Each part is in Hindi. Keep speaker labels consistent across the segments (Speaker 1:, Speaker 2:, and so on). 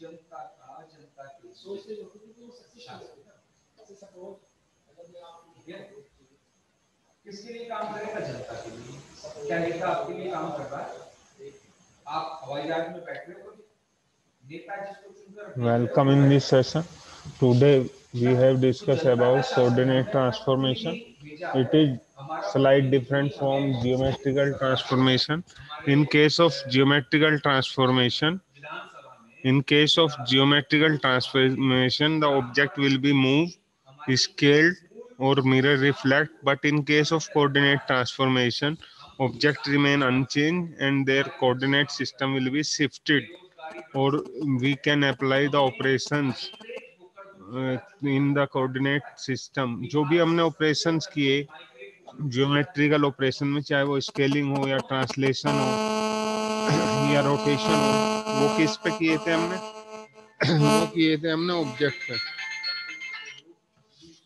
Speaker 1: किसके लिए काम करेगा? जनता के लिए। क्या नेता आपके लिए काम कर रहा है? आप हवाई जहाज में बैठ रहे हो, नेता जिसको चुनकर
Speaker 2: Welcome in this session. Today we have discussed about coordinate transformation. It is slight different from geometrical transformation. In case of geometrical transformation, the object will be moved, scaled, or mirror reflect. But in case of coordinate transformation, object remain unchanged and their coordinate system will be shifted, or we can apply the operations in the coordinate system. जो भी हमने operations किए geometrical operation में, चाहे वो scaling हो या translation हो या rotation हो, वो किस पे किए थे हमने? वो किए थे हमने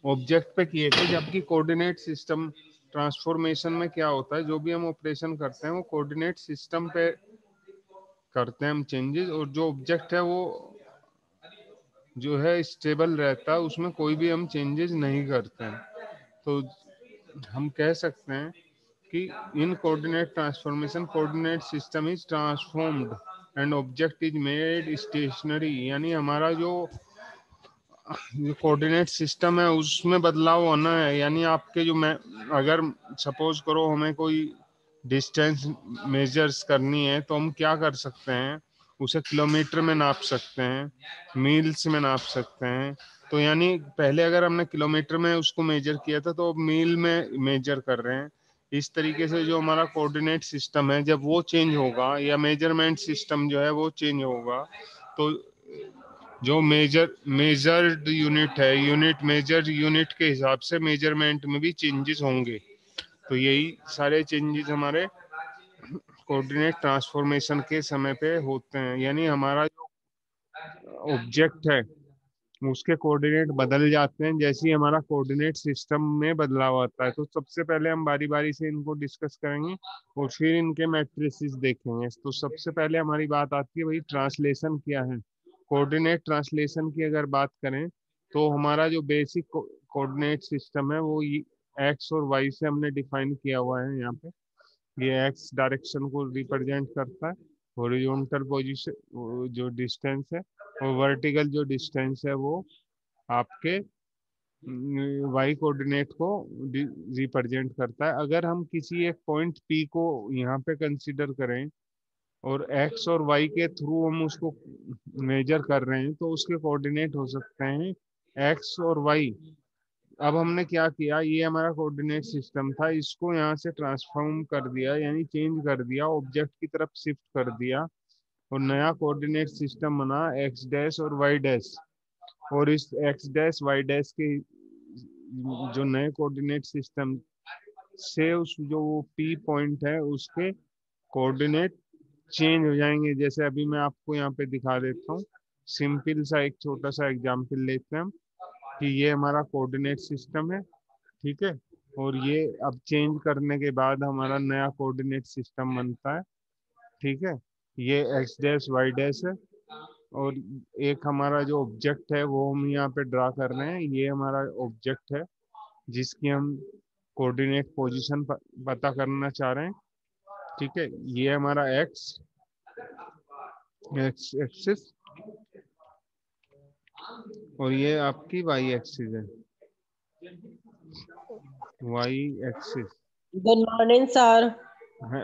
Speaker 2: ऑब्जेक्ट पे किए थे। जबकि कोऑर्डिनेट सिस्टम ट्रांसफॉर्मेशन में क्या होता है, जो भी हम ऑपरेशन करते हैं वो कोऑर्डिनेट सिस्टम पे करते हैं हम चेंजेस, और जो ऑब्जेक्ट है वो जो है स्टेबल रहता है, उसमें कोई भी हम चेंजेस नहीं करते हैं। तो हम कह सकते हैं कि in coordinate transformation coordinate system is transformed and object is made stationary, यानी हमारा जो कोऑर्डिनेट सिस्टम है उसमें बदलाव होना है। यानी आपके जो मैं अगर सपोज करो हमें कोई डिस्टेंस मेजर्स करनी है तो हम क्या कर सकते हैं, उसे किलोमीटर में नाप सकते हैं, मील्स में नाप सकते हैं। तो यानी पहले अगर हमने किलोमीटर में उसको मेजर किया था तो अब मील में मेजर कर रहे हैं। इस तरीके से जो हमारा कोऑर्डिनेट सिस्टम है जब वो चेंज होगा या मेजरमेंट सिस्टम जो है वो चेंज होगा, तो जो मेजर्ड यूनिट है, यूनिट मेजर यूनिट के हिसाब से मेजरमेंट में भी चेंजेस होंगे। तो यही सारे चेंजेस हमारे कोऑर्डिनेट ट्रांसफॉर्मेशन के समय पे होते हैं। यानी हमारा जो ऑब्जेक्ट है उसके कोऑर्डिनेट बदल जाते हैं जैसे ही हमारा कोऑर्डिनेट सिस्टम में बदलाव आता है। तो सबसे पहले हम बारी बारी से इनको डिस्कस करेंगे और फिर इनके मैट्रिसेस देखेंगे। तो सबसे पहले हमारी बात आती है भाई ट्रांसलेशन क्या है। कोऑर्डिनेट ट्रांसलेशन की अगर बात करें तो हमारा जो बेसिक कोऑर्डिनेट सिस्टम है वो एक्स और वाई से हमने डिफाइन किया हुआ है। यहाँ पे ये एक्स डायरेक्शन को रिप्रेजेंट करता है, हॉरिजॉन्टल पोजीशन जो डिस्टेंस है, और वर्टिकल जो डिस्टेंस है वो आपके वाई कोऑर्डिनेट को रिप्रेजेंट करता है। अगर हम किसी एक पॉइंट पी को यहाँ पे कंसीडर करें और एक्स और वाई के थ्रू हम उसको मेजर कर रहे हैं तो उसके कोऑर्डिनेट हो सकते हैं एक्स और वाई। अब हमने क्या किया, ये हमारा कोऑर्डिनेट सिस्टम था, इसको यहाँ से ट्रांसफॉर्म कर दिया, यानी चेंज कर दिया, ऑब्जेक्ट की तरफ शिफ्ट कर दिया, और नया कोऑर्डिनेट सिस्टम बना एक्स डैश और वाई डैश। और इस एक्स डैश वाई डैश के जो नए कोऑर्डिनेट सिस्टम से उस जो पी पॉइंट है उसके कोऑर्डिनेट चेंज हो जाएंगे। जैसे अभी मैं आपको यहाँ पे दिखा देता हूँ, सिंपल सा एक छोटा सा एग्जांपल लेते हैं हम कि ये हमारा कोऑर्डिनेट सिस्टम है, ठीक है, और ये अब चेंज करने के बाद हमारा नया कोऑर्डिनेट सिस्टम बनता है, ठीक है। ये एक्स डैश वाई डैश है, और एक हमारा जो ऑब्जेक्ट है वो हम यहाँ पे ड्रा कर रहे हैं। ये हमारा ऑब्जेक्ट है जिसकी हम कोऑर्डिनेट पोजीशन पता करना चाह रहे हैं, ठीक है। ये हमारा एक्स एक्सिस और ये आपकी वाई एक्सिस है, Y axis
Speaker 3: good morning sir.
Speaker 2: है।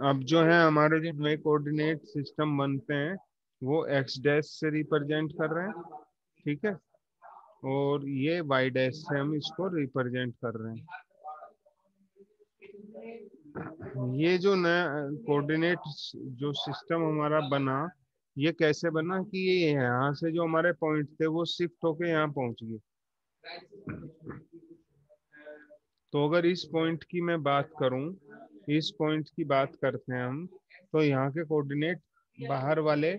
Speaker 2: अब जो है हमारे जो नए कोऑर्डिनेट सिस्टम बनते हैं वो एक्स डैश से रिप्रेजेंट कर रहे हैं, ठीक है, और ये वाई डैश से हम इसको रिप्रेजेंट कर रहे हैं। ये जो नया कोऑर्डिनेट जो सिस्टम हमारा बना, ये कैसे बना कि ये यहाँ से जो हमारे पॉइंट थे वो शिफ्ट होके यहाँ पहुंच गए। तो अगर इस पॉइंट की मैं बात करूं, इस पॉइंट की बात करते हैं हम, तो यहाँ के कोऑर्डिनेट बाहर वाले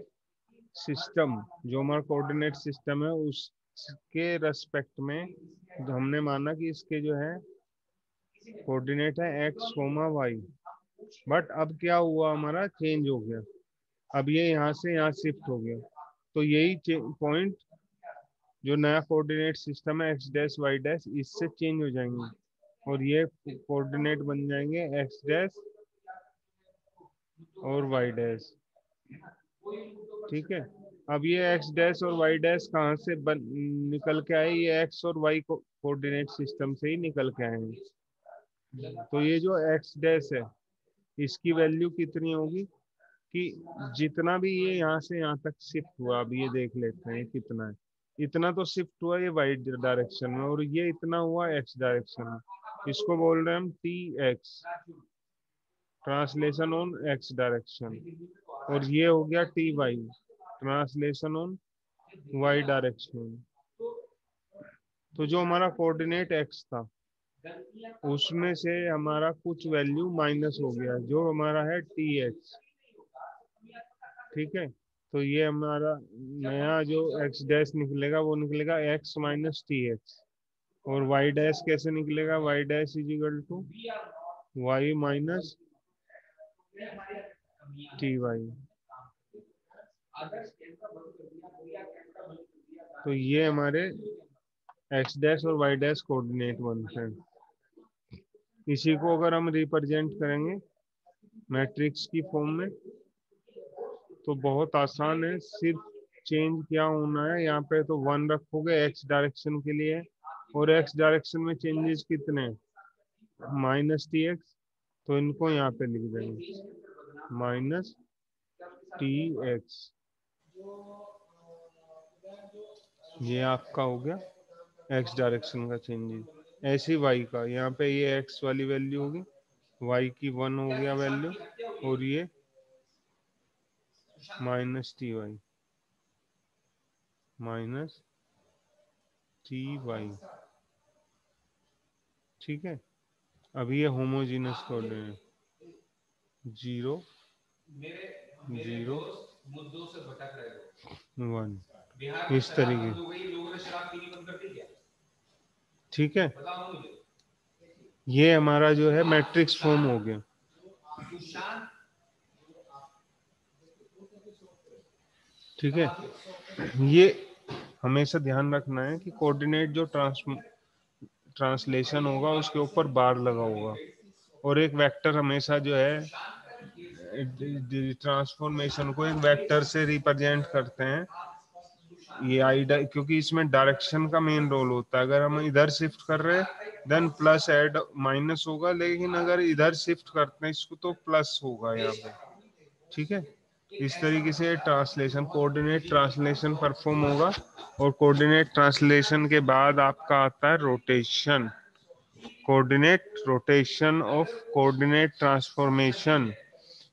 Speaker 2: सिस्टम जो हमारा कोऑर्डिनेट सिस्टम है उसके रेस्पेक्ट में हमने माना कि इसके जो है कोऑर्डिनेट है एक्स कोमा वाई। बट अब क्या हुआ, हमारा चेंज हो गया, अब ये यहाँ से यहाँ शिफ्ट हो गया। तो यही पॉइंट जो नया कोऑर्डिनेट सिस्टम है एक्स डैश वाई डैश इससे चेंज हो जाएंगे और ये कोऑर्डिनेट बन जाएंगे एक्स डैश और वाई डैश। ठीक है, अब ये एक्स डैश और वाई डैश कहाँ से निकल के आए, ये एक्स और वाई कोऑर्डिनेट सिस्टम से ही निकल के आए हैं। तो ये जो एक्स डैश है इसकी वैल्यू कितनी होगी कि जितना भी ये यहाँ से यहाँ तक शिफ्ट हुआ, अब ये देख लेते हैं कितना है। इतना तो शिफ्ट हुआ ये वाई डायरेक्शन में और ये इतना हुआ एक्स डायरेक्शन में। इसको बोल रहे हैं हम T X, translation on X direction. और ये हो गया T Y, translation on Y direction. तो जो हमारा कोऑर्डिनेट एक्स था उसमें से हमारा कुछ वैल्यू माइनस हो गया जो हमारा है टी एक्स। ठीक है, तो ये हमारा नया जो एक्स डैश निकलेगा वो निकलेगा एक्स माइनस टी एक्स। और वाई डैश कैसे निकलेगा, Y dash is equal to Y minus T Y. तो ये हमारे एक्स डैश और वाई डैश कोऑर्डिनेट बनते हैं। इसी को अगर हम रिप्रेजेंट करेंगे मैट्रिक्स की फॉर्म में तो बहुत आसान है। सिर्फ चेंज क्या होना है, यहाँ पे तो 1 रखोगे एक्स डायरेक्शन के लिए और एक्स डायरेक्शन में चेंजेस कितने माइनस टी एक्स, तो इनको यहाँ पे लिख देंगे माइनस टी एक्स। ये आपका हो गया एक्स डायरेक्शन का चेंजेस। ऐसे वाई का यहाँ पे ये एक्स वाली वैल्यू होगी, वाई की 1 हो गया वैल्यू और ये minus T Y minus T Y. ठीक है, अब ये होमोजीनस कोऑर्डिनेट 0 0 1 इस तरीके। ठीक है, ये हमारा जो है मैट्रिक्स फॉर्म हो गया। ठीक है, ये हमेशा ध्यान रखना है कि कोऑर्डिनेट जो ट्रांसलेशन होगा उसके ऊपर बार लगा होगा और एक वेक्टर हमेशा जो है ट्रांसफॉर्मेशन को एक वेक्टर से रिप्रेजेंट करते हैं। ये आई क्योंकि इसमें डायरेक्शन का मेन रोल होता है। अगर हम इधर शिफ्ट कर रहे हैं देन प्लस ऐड माइनस होगा, लेकिन अगर इधर शिफ्ट करते हैं इसको तो प्लस होगा यहाँ पे। ठीक है, इस तरीके से ट्रांसलेशन कोऑर्डिनेट ट्रांसलेशन परफॉर्म होगा और कोऑर्डिनेट ट्रांसलेशन के बाद आपका आता है rotation, coordinate rotation of coordinate transformation.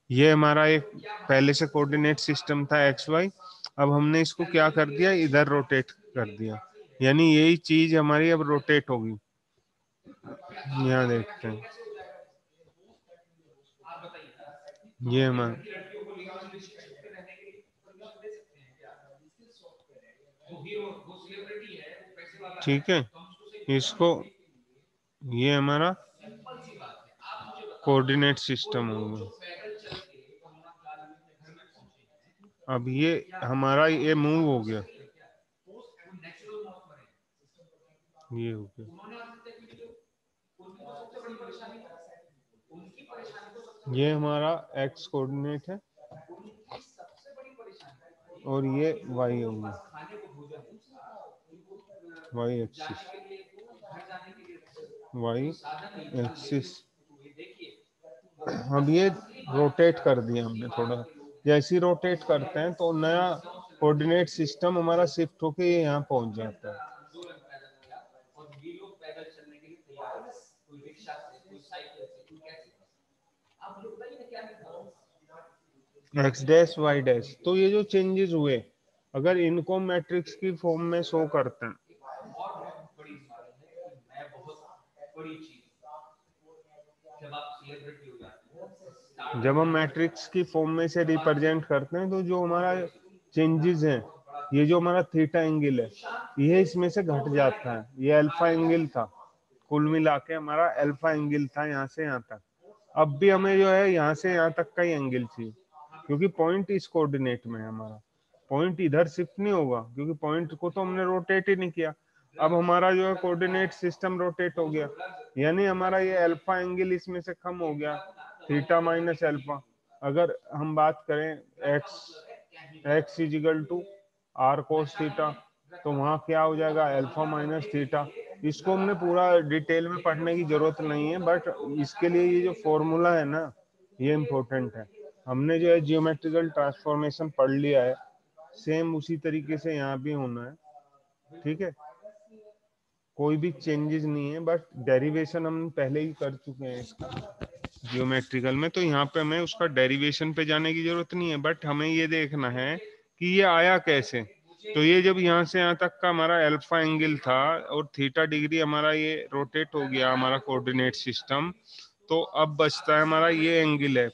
Speaker 2: ये हमारा एक पहले से कोऑर्डिनेट सिस्टम था एक्स वाई, अब हमने इसको क्या कर दिया इधर रोटेट कर दिया, यानी यही चीज हमारी अब रोटेट होगी। यहाँ देखते हैं ये हमारा ठीक है, इसको ये हमारा कोऑर्डिनेट सिस्टम होगा। अब ये हमारा ये मूव हो गया, ये हो गया, ये हमारा एक्स कोऑर्डिनेट है और ये वाई होगा, वाई एक्सिस, वाई एक्सिस। अब ये रोटेट कर दिया हमने थोड़ा, जैसे ही रोटेट करते हैं तो नया कोऑर्डिनेट सिस्टम हमारा शिफ्ट होके यहाँ पहुंच जाता है। एक्स डैश वाई डैश, तो ये जो चेंजेस हुए अगर इनको मैट्रिक्स की फॉर्म में शो करते हैं, जब हम मैट्रिक्स की फॉर्म में से रिप्रेजेंट करते हैं तो जो हमारा चेंजेस हैं, ये जो हमारा थीटा एंगल है ये इसमें से घट जाता है। ये अल्फा एंगल था, कुल मिला के हमारा अल्फा एंगल था यहाँ से यहाँ तक। अब भी हमें जो है यहाँ से यहाँ तक का ही एंगल चाहिए क्योंकि पॉइंट इस कोऑर्डिनेट में है हमारा। पॉइंट इधर शिफ्ट नहीं होगा क्योंकि पॉइंट को तो हमने रोटेट ही नहीं किया। अब हमारा जो है कोऑर्डिनेट सिस्टम रोटेट हो गया, यानी हमारा ये अल्फा एंगल इसमें से कम हो गया, थीटा माइनस अल्फा। अगर हम बात करें X is equal to R cos theta, तो वहां क्या हो जाएगा, अल्फा माइनस थीटा। इसको हमने पूरा डिटेल में पढ़ने की जरूरत नहीं है, बट इसके लिए ये जो फॉर्मूला है ना, ये इम्पोर्टेंट है। हमने जो है जियोमेट्रिकल ट्रांसफॉर्मेशन पढ़ लिया है, सेम उसी तरीके से यहाँ भी होना है, ठीक है। कोई भी चेंजेस नहीं है, बट डेरिवेशन हम पहले ही कर चुके हैं इसका जियोमेट्रिकल में, तो यहाँ पे हमें उसका डेरिवेशन पे जाने की जरूरत नहीं है। बट हमें ये देखना है कि ये आया कैसे। तो ये जब यहाँ से यहाँ तक का हमारा अल्फा एंगल था और थीटा डिग्री हमारा ये रोटेट हो गया हमारा कोऑर्डिनेट सिस्टम, तो अब बचता है हमारा ये एंगल है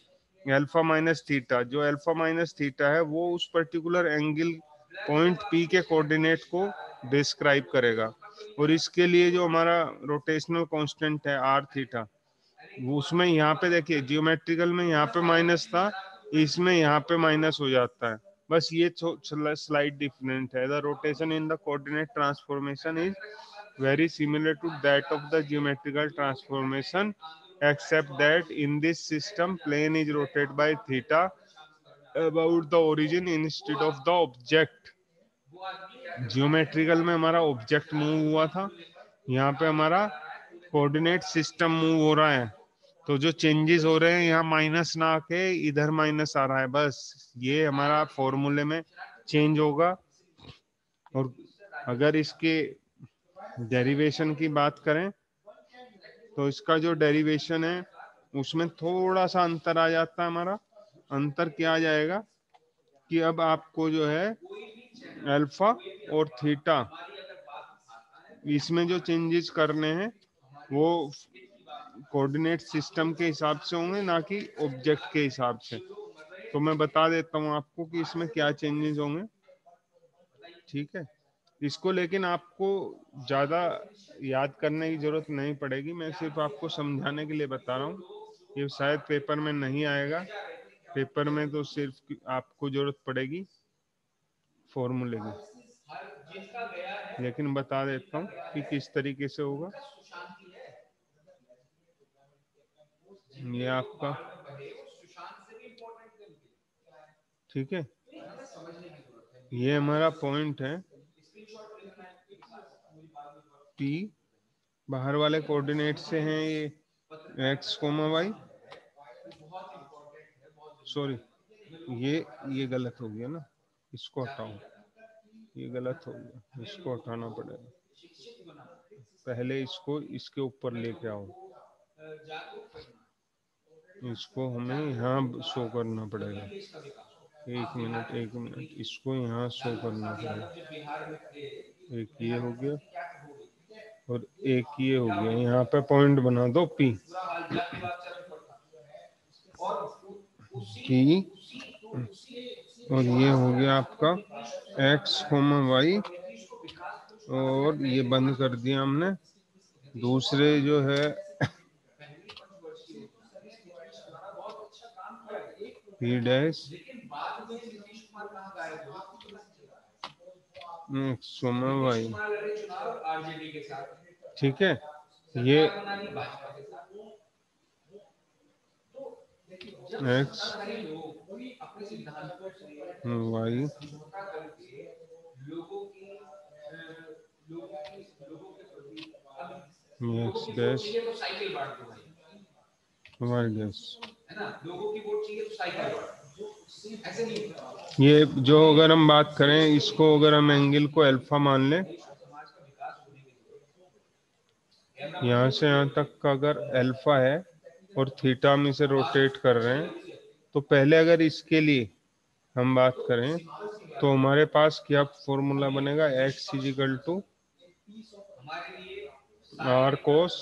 Speaker 2: अल्फा माइनस थीटा। जो अल्फा माइनस थीटा है वो उस पर्टिकुलर एंगल पॉइंट पी के कोऑर्डिनेट को डिस्क्राइब करेगा। और इसके लिए जो हमारा रोटेशनल कांस्टेंट है आर थीटा, वो उसमें यहाँ पे देखिए जियोमेट्रिकल में यहाँ पे माइनस था, इसमें यहाँ पे माइनस हो जाता है। बस ये स्लाइड डिफरेंट है। The rotation in the coordinate transformation is very similar to that of the geometrical transformation, except that in this system plane is rotated by theta about the origin instead of the object. Geometrical में हमारा ऑब्जेक्ट मूव हुआ था, यहाँ पे हमारा कोऑर्डिनेट सिस्टम मूव हो रहा है। तो जो चेंजेस हो रहे हैं यहाँ माइनस ना आके इधर माइनस आ रहा है, बस ये हमारा फॉर्मूले में चेंज होगा। और अगर इसके डेरिवेशन की बात करें तो इसका जो डेरिवेशन है उसमें थोड़ा सा अंतर आ जाता है। हमारा अंतर क्या आ जाएगा कि अब आपको जो है अल्फा और थीटा इसमें जो चेंजेस करने हैं वो कोऑर्डिनेट सिस्टम के हिसाब से होंगे, ना कि ऑब्जेक्ट के हिसाब से। तो मैं बता देता हूँ आपको कि इसमें क्या चेंजेस होंगे, ठीक है। इसको लेकिन आपको ज्यादा याद करने की जरूरत नहीं पड़ेगी, मैं सिर्फ आपको समझाने के लिए बता रहा हूँ। ये शायद पेपर में नहीं आएगा, पेपर में तो सिर्फ आपको जरूरत पड़ेगी फॉर्मूले की, लेकिन बता देता हूँ कि किस तरीके से होगा। ये आपका, ठीक है, ये हमारा पॉइंट है P, बाहर वाले कोऑर्डिनेट से हैं ये x, y, सॉरी ये गलत हो गया ना, इसको हटाओ, ये गलत हो गया, इसको हटाना पड़ेगा। पहले इसको इसके ऊपर लेके आओ, इसको हमें यहाँ शो करना पड़ेगा। एक मिनट, इसको यहाँ शो करना पड़ेगा। एक ये हो गया और एक ये हो गया, यहाँ पे पॉइंट बना दो P, और ये हो गया आपका x, y, और ये बंद कर दिया हमने। दूसरे जो है P डैश x, y, ठीक है। ये x, y, x dash, y dash, ये जो अगर हम बात करें इसको, अगर हम एंगल को अल्फा मान लें, यहाँ से यहाँ तक का अगर अल्फा है और थीटा हम इसे रोटेट कर रहे हैं, तो पहले अगर इसके लिए हम बात करें तो हमारे पास क्या फॉर्मूला बनेगा, x is equal to R cos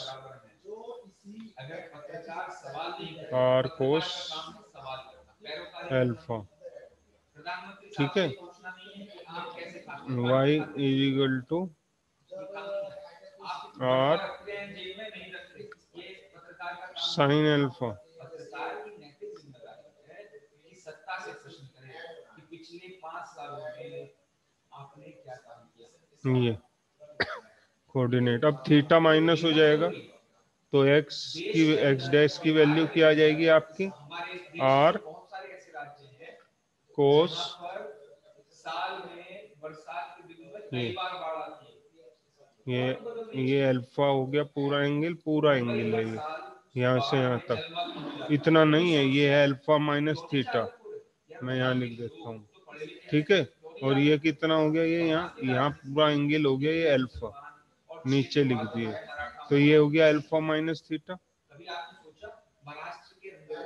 Speaker 2: alpha, ठीक है। y is equal to R sine alpha.
Speaker 1: 5 सालों में आपने क्या काम किया?
Speaker 2: ये कोऑर्डिनेट अब थीटा माइनस हो जाएगा तो एक्स की एक्स डैश की वैल्यू क्या आ जाएगी आपकी
Speaker 1: हमारे देश
Speaker 2: आर
Speaker 1: में बहुत सारे ऐसे राज्य हैं
Speaker 2: कोस
Speaker 1: जहां पर साल में बरसात के दिनों में
Speaker 2: ये
Speaker 1: कई बार बाढ़ आती है।
Speaker 2: ये अल्फा हो गया पूरा एंगल है ये यहाँ से यहाँ तक इतना नहीं है, ये है अल्फा माइनस थीटा, मैं यहाँ लिख देता हूँ, ठीक है। और ये कितना हो गया, ये यहाँ पूरा एंगल हो गया, ये अल्फा नीचे लिख दिए, तो ये हो गया अल्फा माइनस थीटा।
Speaker 1: कभी आपने सोचा महाराष्ट्र के अंदर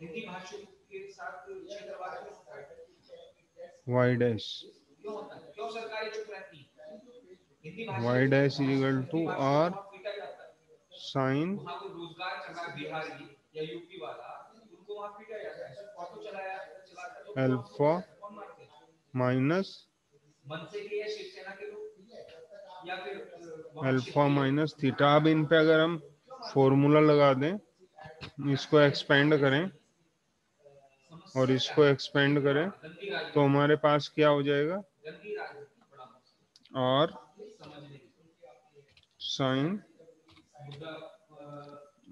Speaker 1: हिंदी भाषी के साथ क्षेत्रवाद
Speaker 2: वाई डैश
Speaker 1: क्यों होता है? क्यों सरकारें चुप रहती हैं? Hindi
Speaker 2: Y dash is equal to R
Speaker 1: पीटा जाता है।
Speaker 2: साइन
Speaker 1: वहाँ कोई रोजगार चल रहा है बिहारी या यूपी वाला, उनको वहाँ पीटा जाता है। ऑटो चलाता तो
Speaker 2: अल्फा
Speaker 1: कौन मारते हैं?
Speaker 2: माइनस
Speaker 1: मनसे के या शिवसेना के लोग या फिर
Speaker 2: अल्फा माइनस थीटा। अब इन पे अगर हम फॉर्मूला लगा दें, इसको एक्सपेंड करें और इसको एक्सपेंड करें तो हमारे पास क्या हो जाएगा, और साइन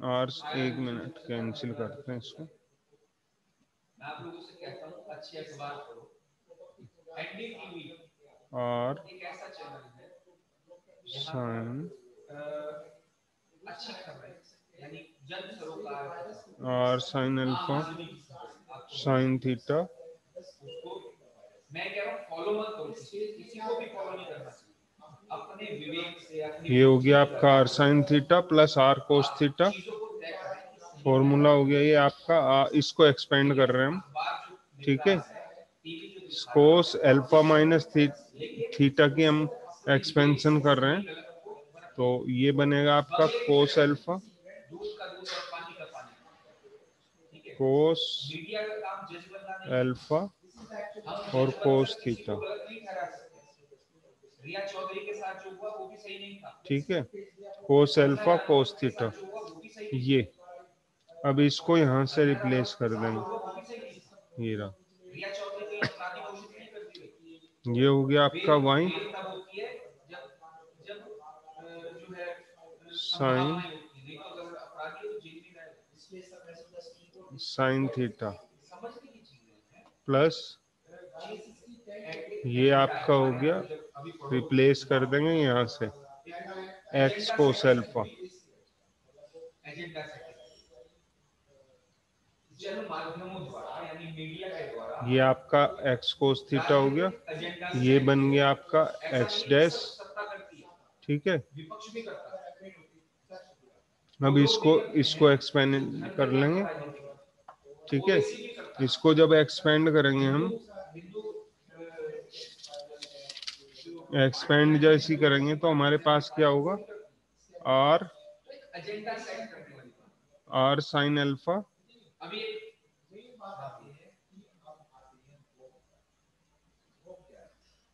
Speaker 2: और एक मिनट कैंसिल करते हैं इसको,
Speaker 1: मैं आप लोगों से कहता हूँ अच्छी अखबार पढ़ो। एनडीटीवी
Speaker 2: और
Speaker 1: एक ऐसा चैनल है
Speaker 2: साइन
Speaker 1: अच्छी खबरें यानी जन सरोकार
Speaker 2: और साइन अल्फा साइन थीटा।
Speaker 1: उसको मैं कह रहा हूँ फॉलो मत करो, किसी को भी फॉलो नहीं करना चाहिए। अपने विवेक से अपनी
Speaker 2: ये हो गया आपका R sine theta plus R cos theta,
Speaker 1: चीजों को तय करें।
Speaker 2: फॉर्मूला हो गया ये आपका, इसको एक्सपेंड कर रहे हैं हम, ठीक है। कोस अल्फा माइनस थीटा की हम एक्सपेंशन कर रहे हैं, तो ये बनेगा आपका कोस अल्फा
Speaker 1: दूध का दूध और पानी का पानी, ठीक है।
Speaker 2: कोस
Speaker 1: मीडिया का काम जज बनना नहीं,
Speaker 2: अल्फा
Speaker 1: हम
Speaker 2: और
Speaker 1: जज
Speaker 2: कोस
Speaker 1: बनकर किसी
Speaker 2: थीटा,
Speaker 1: को गलत नहीं ठहरा सकते। रिया चौधरी के साथ जो हुआ वो भी सही नहीं था,
Speaker 2: ठीक है। कोस अल्फा कोस थीटा ये, अब इसको यहाँ से रिप्लेस कर देंगे, ये रहा,
Speaker 1: रिया चौधरी को अपराधी घोषित नहीं कर दी गई।
Speaker 2: ये हो गया आपका वाई
Speaker 1: बेल तब होती है जब जब जो है
Speaker 2: साइन
Speaker 1: संभावनाएं होती है, नहीं तो अगर अपराधी है तो जेल में रहेगा।
Speaker 2: साइन थीटा
Speaker 1: समझने की चीजें हैं।
Speaker 2: प्लस ये आपका हो गया, रिप्लेस कर देंगे यहाँ से एक्स कोस अल्फा,
Speaker 1: एजेंडा जन माध्यमों द्वारा यानी मीडिया के द्वारा
Speaker 2: ये आपका एक्स कोस थीटा हो गया, ये बन गया आपका एक्स डैश, ठीक है।
Speaker 1: विपक्ष भी करता है।
Speaker 2: अब इसको एक्सपेंड कर लेंगे, ठीक है। इसको जब एक्सपेंड करेंगे हम, एक्सपेंड जैसी करेंगे तो हमारे पास क्या होगा, R R sine alpha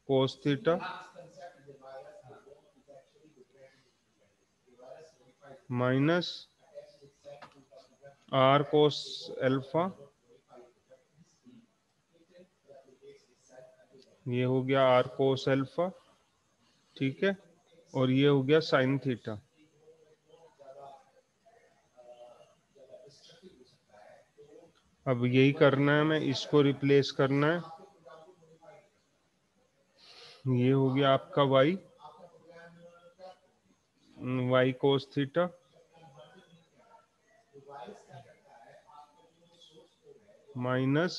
Speaker 2: cos theta minus R cos alpha, ये हो गया आर कोस अल्फा, ठीक है। और ये हो गया साइन थीटा। अब यही करना है, हमें इसको रिप्लेस करना है, ये हो गया आपका Y Y cos theta minus,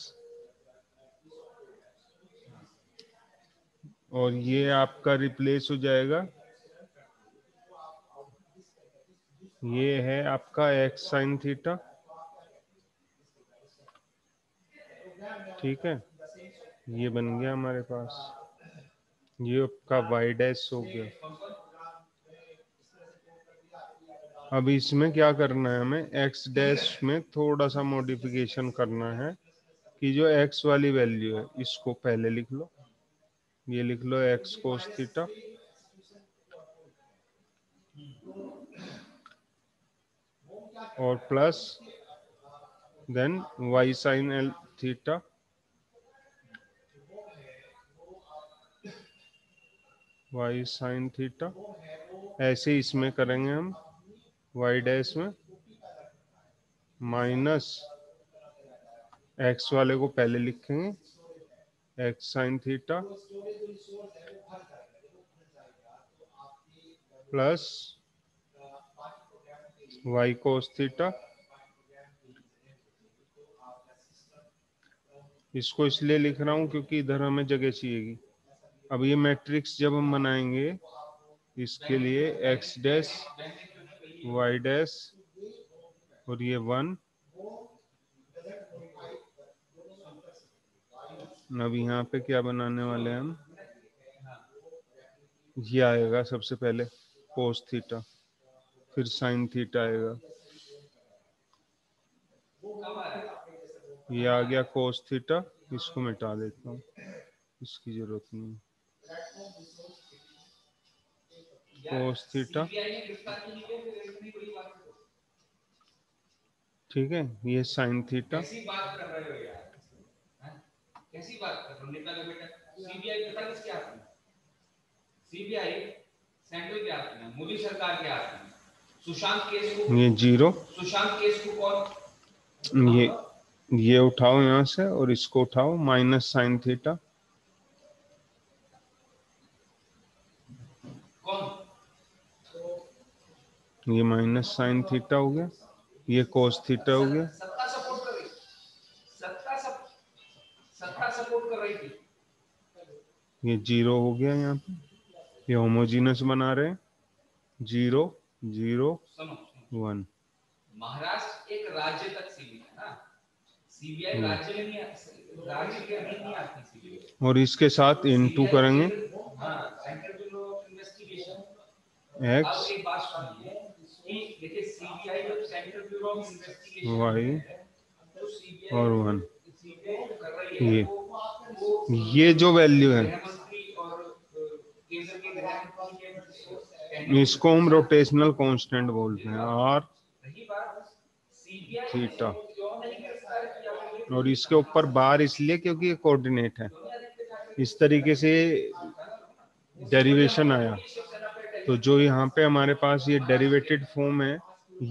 Speaker 2: और ये आपका रिप्लेस हो जाएगा, ये है आपका एक्स साइन थीटा, ठीक है। ये बन गया हमारे पास, ये आपका वाई डैश हो गया। अब इसमें क्या करना है, हमें एक्स डैश में थोड़ा सा मॉडिफिकेशन करना है, कि जो एक्स वाली वैल्यू है इसको पहले लिख लो, ये लिख लो एक्स कोस थीटा और plus then Y sine L theta Y sine theta, ऐसे इसमें करेंगे हम वाई डैश में माइनस एक्स वाले को पहले लिखेंगे X sine theta plus Y cos theta. इसको इसलिए लिख रहा हूं क्योंकि इधर हमें जगह चाहिएगी। अब ये मैट्रिक्स जब हम बनाएंगे इसके लिए एक्स डैश वाई डैश और ये 1, अब यहाँ पे क्या बनाने वाले हैं हम, ये आएगा सबसे पहले कोस थीटा, फिर साइन थीटा आएगा, ये आ गया कोस थीटा। इसको मिटा देता हूँ, इसकी जरूरत नहीं। कोस थीटा, ठीक है, ये साइन थीटा।
Speaker 1: कैसी बात कर रहे हो यार, कैसी बात कर रहे हो? निकालो बेटा, सीबीआई पता किसके हाथ में? सीबीआई सेंट्रल के हाथ में, मोदी सरकार के हाथ में। सुशांत केस को,
Speaker 2: ये 0,
Speaker 1: सुशांत केस को कौन,
Speaker 2: ये उठाओ यहाँ से और इसको उठाओ माइनस साइन थीटा।
Speaker 1: कौन?
Speaker 2: ये माइनस साइन थीटा हो गया, ये कोस थीटा हो गया।
Speaker 1: सत्ता सपोर्ट कर रही, सत्ता सपोर्ट कर रही थी।
Speaker 2: ये 0 हो गया यहाँ पे, ये होमोजीनस बना रहे हैं 0 0 1।
Speaker 1: महाराष्ट्र एक राज्य तक सीमित है ना, सीबीआई राज्य में नहीं, राज्य के अंदर नहीं आती सीबीआई।
Speaker 2: और इसके साथ इनटू करेंगे
Speaker 1: Central Bureau of Investigation.
Speaker 2: X
Speaker 1: अब एक बात सुनिए कि देखिए सीबीआई जब Central Bureau of Investigation
Speaker 2: Y
Speaker 1: तो सीबीआई
Speaker 2: और 1,
Speaker 1: कर रही है,
Speaker 2: ये जो वैल्यू है
Speaker 1: गृहमंत्री और केंद्र के गृहमंत्री,
Speaker 2: इसको हम रोटेशनल कांस्टेंट बोलते हैं आर थीटा। और इसके ऊपर बार इसलिए क्योंकि ये कोऑर्डिनेट है, इस तरीके से डेरिवेशन आया। तो जो यहाँ पे हमारे पास ये डेरिवेटेड फॉर्म है,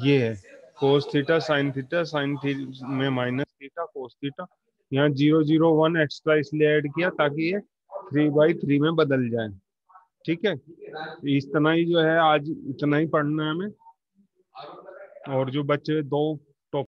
Speaker 2: ये है cos theta sine theta, sine theta में माइनस थीटा कोस थीटा। यहाँ 0 0 1 एक्स्ट्रा इसलिए ऐड किया ताकि ये 3/3 में बदल जाए। ठीक है, इतना ही जो है आज इतना ही पढ़ना है हमें। और जो बच्चे 2